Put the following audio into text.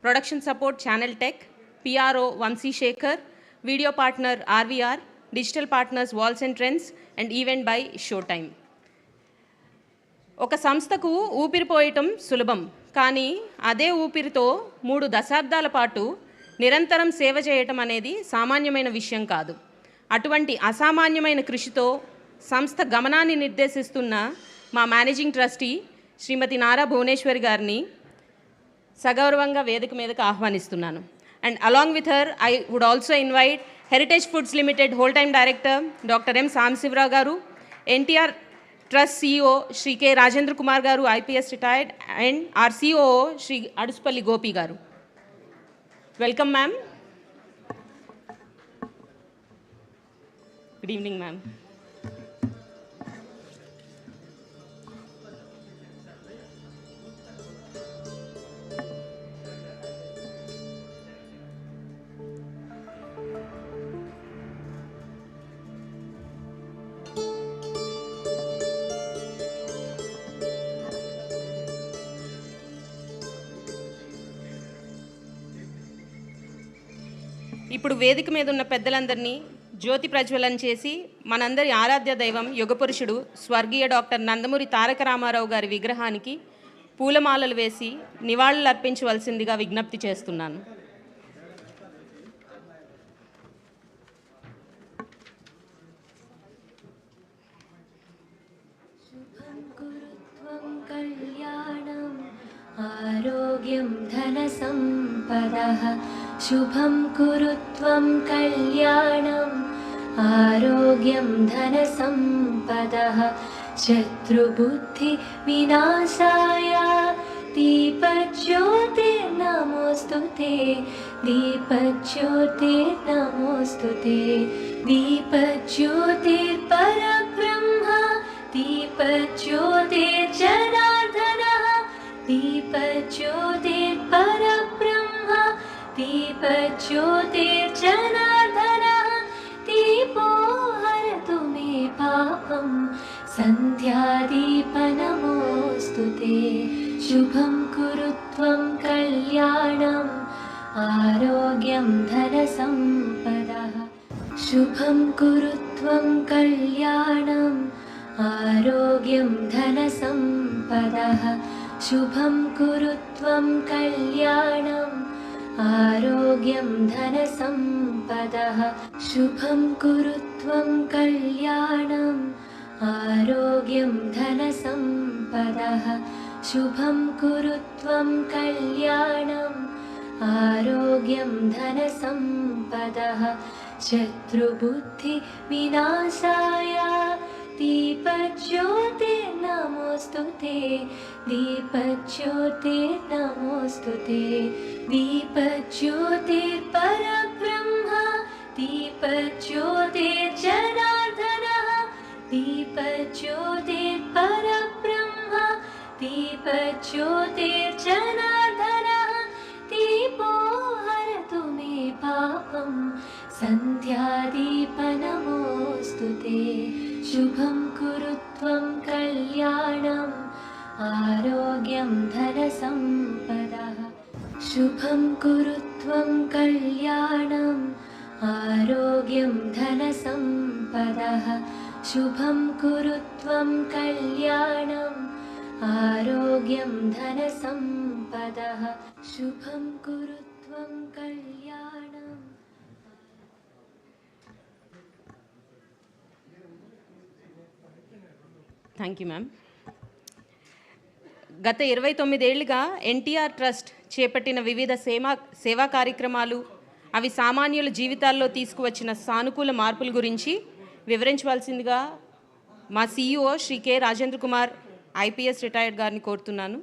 Production support Channel Tech, PRO Vamsi Shekhar, video partner RVR, digital partners Walls and Trends, and event by Showtime. ఒక సంస్థకు ఊపిరిపోయటం సులభం, కానీ అదే ఊపిరితో 3 దశాబ్దాల పాటు నిరంతరం సేవ చేయటం అనేది సామాన్యమైన విషయం కాదు. అటువంటి అసామాన్యమైన కృషితో సంస్థ గమనాన్ని నిర్దేశిస్తున్న మా మేనేజింగ్ ట్రస్టీ శ్రీమతి నారా భువనేశ్వరి గారిని సగౌరవంగా వేదిక మీదకు ఆహ్వానిస్తున్నాను. And along with her I would also invite Heritage Foods limited whole time director doctor M Sambasivarao గారు, NTR trust CEO Shri K Rajendra Kumar గారు IPS retired, and our COO Shri Adusupalli Gopi గారు. Welcome ma'am. Good evening ma'am. ఇప్పుడు వేదిక మీద ఉన్న పెద్దలందరినీ జ్యోతి ప్రజ్వలన చేసి మనందరి ఆరాధ్య దైవం యుగపురుషుడు స్వర్గీయ డాక్టర్ నందమూరి తారక రామారావు గారి విగ్రహానికి పూలమాలలు వేసి నివాళులు అర్పించవలసిందిగా విజ్ఞప్తి చేస్తున్నాను. ఆరోగ్యం ధన సంపదః శుభం కురు త్వం కళ్యాణం ఆరోగ్యం ధన సంపదః శత్రుబుద్ధి వినాశాయ దీపజ్యోతిర్నమోస్తుతే దీపజ్యోతిర్నమోస్తుతే దీపజ్యోతిర్పరబ్రహ్మ దీపజ్యోతిర్జనార్దనః దీపజ్యోతిర్పరబ్రహ్మ దీపజ్యోతిర్జనార్దనః దీపో హరతు మే పాపం సంధ్యాదీపనమోస్తుతే శుభం కురు త్వం కళ్యాణం ఆరోగ్యం ధన సంపదః శుభం కురు త్వం కళ్యాణం ఆరోగ్యం ధన సంపదః శుభం కురు త్వం కళ్యాణం ఆరోగ్యం ధన సంపదః శుభం కురు త్వం కళ్యాణం ఆరోగ్యం ధన సంపదః శుభం కురు త్వం కళ్యాణం ఆరోగ్యం ధన సంపదః శత్రుబుద్ధి వినాశాయ దీపజ్యోతిర్నమోస్తుతే దీపజ్యోతిర్నమోస్తుతే దీపజ్యోతిర్పరబ్రహ్మ దీపజ్యోతిర్జనార్దనః దీపజ్యోతిర్పరబ్రహ్మ దీపజ్యోతిర్జనార్దనః దీపో హరతు మే పాపం సంధ్యాదీపనమోస్తుతే శుభం కురు త్వం కళ్యాణం ఆరోగ్యం ధన సంపదః శుభం కురు త్వం కళ్యాణం ఆరోగ్యం ధన సంపదః శుభం కురు త్వం కళ్యాణం ఆరోగ్యం ధన సంపదః శుభం కురు త్వం కళ్యాణం. Thank you ma'am. గత 29 ఏళ్లుగా ఎన్టీఆర్ ట్రస్ట్ చేపట్టిన వివిధ సేవా కార్యక్రమాలు, అవి సామాన్యుల జీవితాల్లో తీసుకువచ్చిన సానుకూల మార్పుల గురించి వివరించవలసిందిగా మా CEO Shri K Rajendra Kumar IPS retired గారిని కోరుతున్నాను.